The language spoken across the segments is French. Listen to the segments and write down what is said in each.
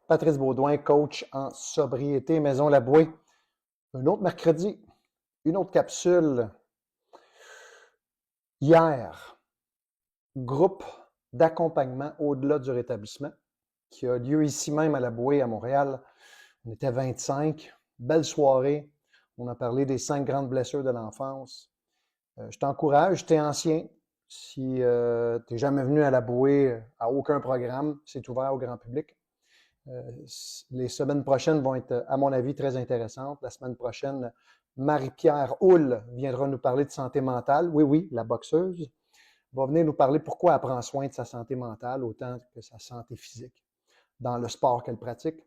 Patrice Baudouin, coach en sobriété, Maison Labouée. Un autre mercredi, une autre capsule. Hier, groupe d'accompagnement au-delà du rétablissement qui a lieu ici même à Labouée, à Montréal. On était 25. Belle soirée. On a parlé des 5 grandes blessures de l'enfance. Je t'encourage, t'es ancien. Si t'es jamais venu à Labouée, à aucun programme, c'est ouvert au grand public. Les semaines prochaines vont être, à mon avis, très intéressantes. La semaine prochaine, Marie-Pierre Houle viendra nous parler de santé mentale. Oui, oui, la boxeuse va venir nous parler pourquoi elle prend soin de sa santé mentale autant que sa santé physique dans le sport qu'elle pratique.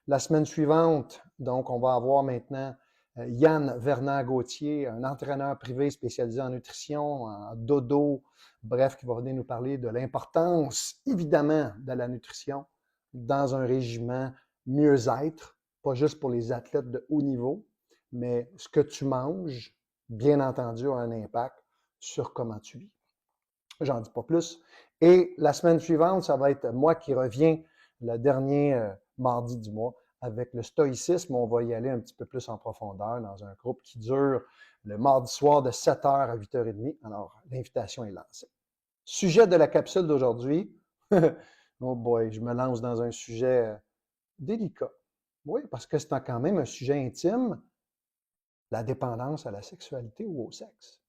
La semaine suivante, donc, on va avoir maintenant Yann Vernant-Gauthier, un entraîneur privé spécialisé en nutrition, en dodo, bref, qui va venir nous parler de l'importance, évidemment, de la nutrition dans un régiment mieux-être, pas juste pour les athlètes de haut niveau, mais ce que tu manges, bien entendu, a un impact sur comment tu vis. J'en dis pas plus. Et la semaine suivante, ça va être moi qui reviens le dernier mardi du mois avec le stoïcisme. On va y aller un petit peu plus en profondeur dans un groupe qui dure le mardi soir de 7h à 8h30. Alors, l'invitation est lancée. Sujet de la capsule d'aujourd'hui. Oh boy, je me lance dans un sujet délicat. Oui, parce que c'est quand même un sujet intime, la dépendance à la sexualité ou au sexe.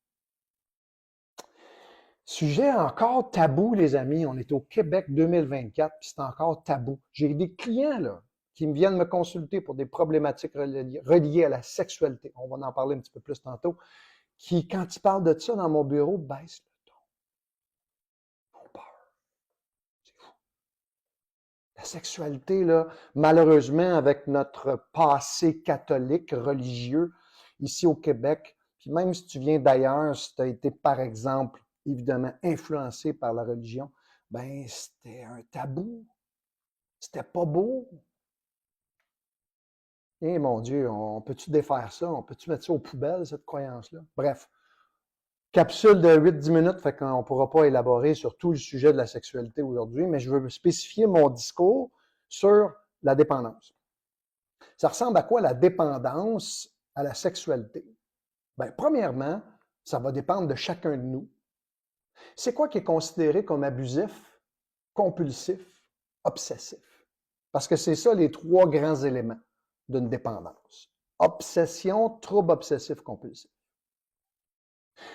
Sujet encore tabou, les amis. On est au Québec 2024, puis c'est encore tabou. J'ai des clients là qui me viennent me consulter pour des problématiques reliées à la sexualité. On va en parler un petit peu plus tantôt. Qui, quand ils parlent de ça dans mon bureau, baissent le ton. Ils ont peur. C'est fou. La sexualité, là, malheureusement, avec notre passé catholique, religieux, ici au Québec, puis même si tu viens d'ailleurs, si tu as été, par exemple, évidemment influencé par la religion, ben c'était un tabou. C'était pas beau. Eh mon Dieu, on peut-tu défaire ça? On peut-tu mettre ça aux poubelles, cette croyance-là? Bref, capsule de 8-10 minutes, fait qu'on ne pourra pas élaborer sur tout le sujet de la sexualité aujourd'hui, mais je veux spécifier mon discours sur la dépendance. Ça ressemble à quoi la dépendance à la sexualité? Ben, premièrement, ça va dépendre de chacun de nous. C'est quoi qui est considéré comme abusif, compulsif, obsessif? Parce que c'est ça les 3 grands éléments d'une dépendance. Obsession, trouble obsessif compulsif.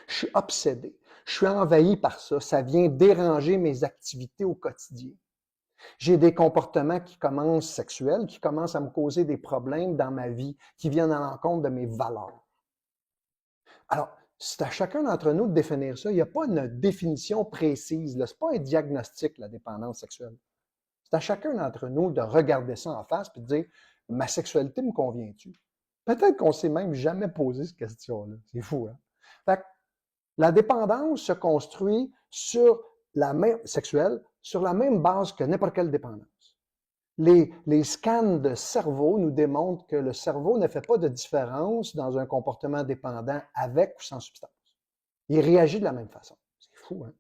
Je suis obsédé, je suis envahi par ça, ça vient déranger mes activités au quotidien. J'ai des comportements qui commencent sexuels, qui commencent à me causer des problèmes dans ma vie, qui viennent à l'encontre de mes valeurs. Alors, c'est à chacun d'entre nous de définir ça. Il n'y a pas une définition précise. Ce n'est pas un diagnostic, la dépendance sexuelle. C'est à chacun d'entre nous de regarder ça en face et de dire, ma sexualité me convient-tu? Peut-être qu'on ne s'est même jamais posé cette question-là. C'est fou, hein? Fait que la dépendance se construit sur la même, sexuelle, sur la même base que n'importe quelle dépendance. Les scans de cerveau nous démontrent que le cerveau ne fait pas de différence dans un comportement dépendant avec ou sans substance. Il réagit de la même façon. C'est fou, hein?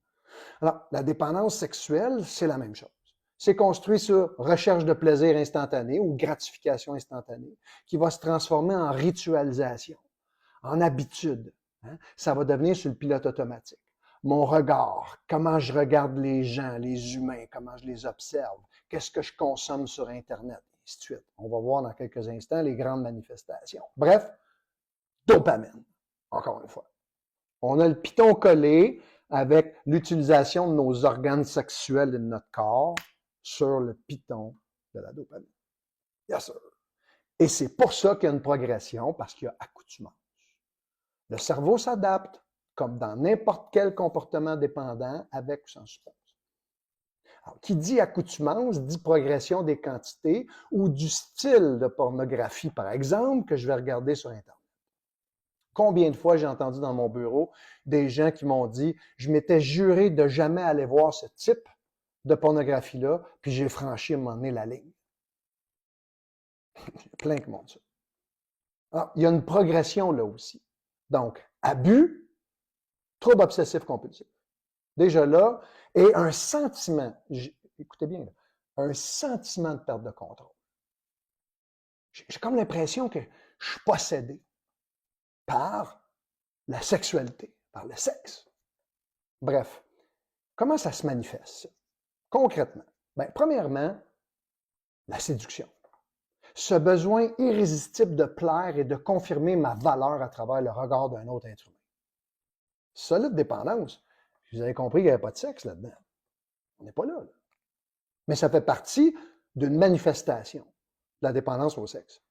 Alors, la dépendance sexuelle, c'est la même chose. C'est construit sur recherche de plaisir instantané ou gratification instantanée qui va se transformer en ritualisation, en habitude. Hein? Ça va devenir sur le pilote automatique. Mon regard, comment je regarde les gens, les humains, comment je les observe, qu'est-ce que je consomme sur Internet, et ainsi de suite. On va voir dans quelques instants les grandes manifestations. Bref, dopamine, encore une fois. On a le piton collé avec l'utilisation de nos organes sexuels et de notre corps sur le piton de la dopamine. Bien sûr. Et c'est pour ça qu'il y a une progression, parce qu'il y a accoutumance. Le cerveau s'adapte, comme dans n'importe quel comportement dépendant, avec ou sans substance. Alors, qui dit accoutumance, dit progression des quantités ou du style de pornographie, par exemple, que je vais regarder sur Internet. Combien de fois j'ai entendu dans mon bureau des gens qui m'ont dit « Je m'étais juré de jamais aller voir ce type de pornographie-là, puis j'ai franchi à un moment donné la ligne. » Il y a plein qui m'ont dit ça. Alors, il y a une progression là aussi. Donc, abus, trouble obsessif compulsif. Déjà là, et un sentiment, écoutez bien, là, un sentiment de perte de contrôle. J'ai comme l'impression que je suis possédé par la sexualité, par le sexe. Bref, comment ça se manifeste, ça? Concrètement? Bien, premièrement, la séduction. Ce besoin irrésistible de plaire et de confirmer ma valeur à travers le regard d'un autre être humain. Solide dépendance. Vous avez compris qu'il n'y avait pas de sexe là-dedans. On n'est pas là. Mais ça fait partie d'une manifestation de la dépendance au sexe.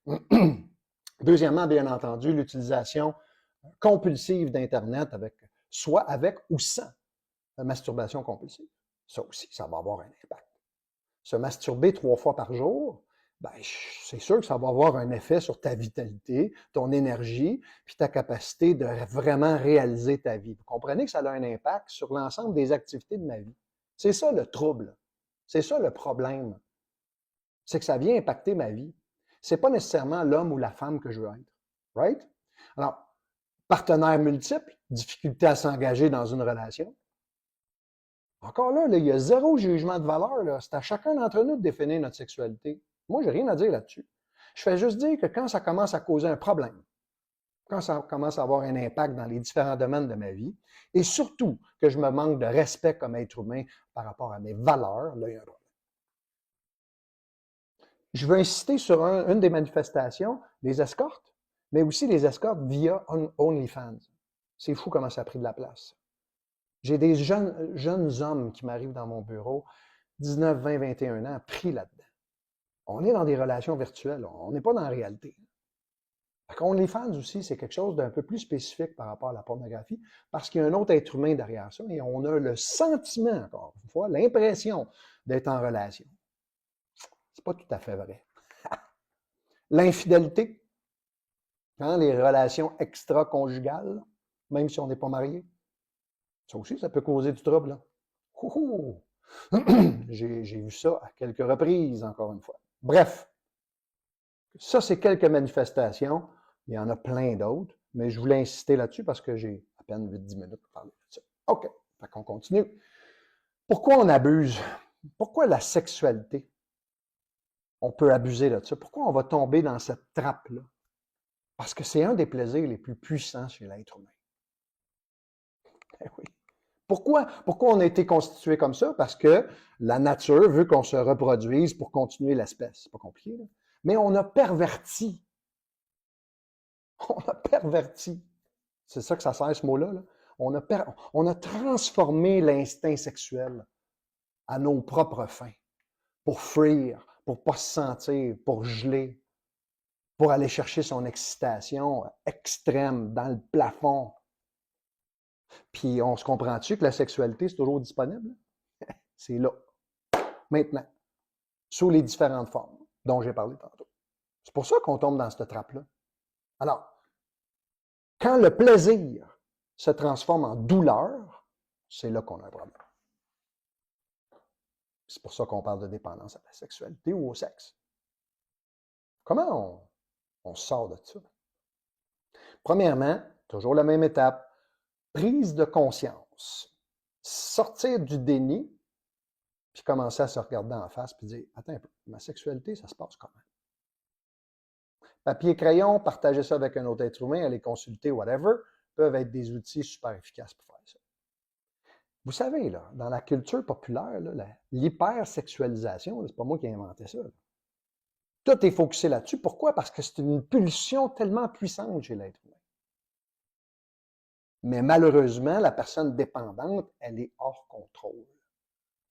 Deuxièmement, bien entendu, l'utilisation compulsive d'Internet soit avec ou sans masturbation compulsive. Ça aussi, ça va avoir un impact. Se masturber 3 fois par jour, ben, c'est sûr que ça va avoir un effet sur ta vitalité, ton énergie, puis ta capacité de vraiment réaliser ta vie. Vous comprenez que ça a un impact sur l'ensemble des activités de ma vie. C'est ça le trouble. C'est ça le problème. C'est que ça vient impacter ma vie. C'est pas nécessairement l'homme ou la femme que je veux être. Right? Alors, partenaires multiples, difficulté à s'engager dans une relation. Encore là, il y a zéro jugement de valeur. C'est à chacun d'entre nous de définir notre sexualité. Moi, j'ai rien à dire là-dessus. Je fais juste dire que quand ça commence à causer un problème, quand ça commence à avoir un impact dans les différents domaines de ma vie, et surtout que je me manque de respect comme être humain par rapport à mes valeurs, là, il y a un problème. Je veux insister sur une des manifestations, les escortes, mais aussi les escortes via OnlyFans. C'est fou comment ça a pris de la place. J'ai des jeunes hommes qui m'arrivent dans mon bureau, 19, 20, 21 ans, pris là-dedans. On est dans des relations virtuelles, on n'est pas dans la réalité. OnlyFans aussi, c'est quelque chose d'un peu plus spécifique par rapport à la pornographie, parce qu'il y a un autre être humain derrière ça, et on a le sentiment, encore une fois, l'impression d'être en relation. C'est pas tout à fait vrai. L'infidélité, les relations extra-conjugales, même si on n'est pas marié, ça aussi, ça peut causer du trouble. J'ai vu ça à quelques reprises, encore une fois. Bref, ça, c'est quelques manifestations. Il y en a plein d'autres, mais je voulais insister là-dessus parce que j'ai à peine 8-10 minutes pour parler de ça. OK, fait qu'on continue. Pourquoi on abuse? Pourquoi la sexualité? On peut abuser de ça. Pourquoi on va tomber dans cette trappe-là? Parce que c'est un des plaisirs les plus puissants chez l'être humain. Eh oui. Pourquoi on a été constitué comme ça? Parce que la nature veut qu'on se reproduise pour continuer l'espèce. C'est pas compliqué, là. Mais on a perverti. On a perverti. C'est ça que ça sert, ce mot-là. Là. On a transformé l'instinct sexuel à nos propres fins. Pour fuir, pour pas se sentir, pour geler, pour aller chercher son excitation extrême dans le plafond. Puis on se comprend-tu que la sexualité, c'est toujours disponible? C'est là. Maintenant. Sous les différentes formes dont j'ai parlé tantôt. C'est pour ça qu'on tombe dans cette trappe-là. Alors, quand le plaisir se transforme en douleur, c'est là qu'on a un problème. C'est pour ça qu'on parle de dépendance à la sexualité ou au sexe. Comment on sort de ça? Premièrement, toujours la même étape, prise de conscience. Sortir du déni, puis commencer à se regarder en face, puis dire, attends un peu, ma sexualité, ça se passe comment? Papier, crayon, partager ça avec un autre être humain, aller consulter, whatever, peuvent être des outils super efficaces pour faire ça. Vous savez, là, dans la culture populaire, l'hypersexualisation, c'est pas moi qui ai inventé ça. Là. Tout est focusé là-dessus. Pourquoi? Parce que c'est une pulsion tellement puissante chez l'être humain. Mais malheureusement, la personne dépendante, elle est hors contrôle.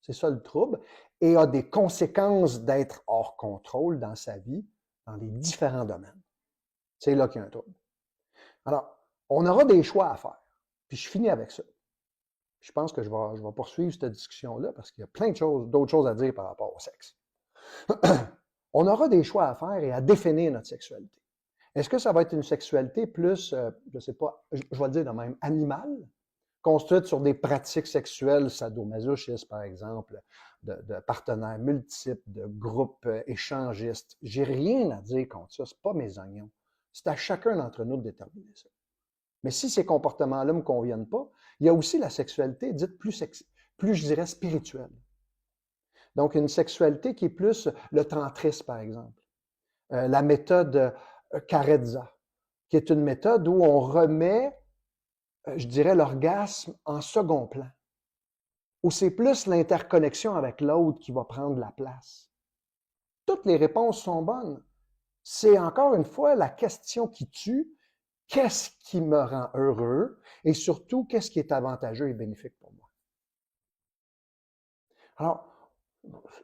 C'est ça le trouble. Et a des conséquences d'être hors contrôle dans sa vie, dans les différents domaines. C'est là qu'il y a un trouble. Alors, on aura des choix à faire. Puis je finis avec ça. Je pense que je vais poursuivre cette discussion-là parce qu'il y a plein de choses, d'autres choses à dire par rapport au sexe. On aura des choix à faire et à définir notre sexualité. Est-ce que ça va être une sexualité plus, je sais pas, je vais le dire de même, animale, construite sur des pratiques sexuelles sadomasochistes, par exemple, de partenaires multiples, de groupes échangistes? J'ai rien à dire contre ça, c'est pas mes oignons. C'est à chacun d'entre nous de déterminer ça. Mais si ces comportements-là ne me conviennent pas, il y a aussi la sexualité dite plus je dirais, spirituelle. Donc, une sexualité qui est plus le tantrisme, par exemple. la méthode Carezza, qui est une méthode où on remet, je dirais, l'orgasme en second plan, où c'est plus l'interconnexion avec l'autre qui va prendre la place. Toutes les réponses sont bonnes. C'est encore une fois la question qui tue. Qu'est-ce qui me rend heureux et surtout, qu'est-ce qui est avantageux et bénéfique pour moi? Alors,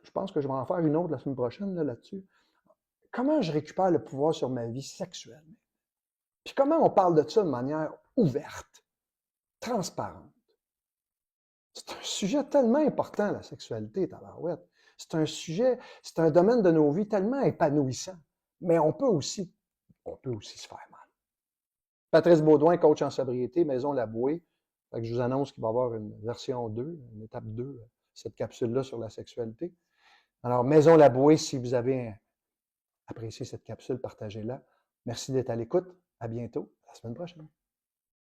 je pense que je vais en faire une autre la semaine prochaine là-dessus. Comment je récupère le pouvoir sur ma vie sexuelle? Puis comment on parle de ça de manière ouverte, transparente? C'est un sujet tellement important, la sexualité, tabarouette. C'est un sujet, c'est un domaine de nos vies tellement épanouissant. Mais on peut aussi se faire mal. Patrice Baudouin, coach en sobriété, Maison Labouée. Fait que je vous annonce qu'il va y avoir une version 2, une étape 2, cette capsule-là sur la sexualité. Alors, Maison Labouée, si vous avez apprécié cette capsule, partagez-la. Merci d'être à l'écoute. À bientôt, la semaine prochaine.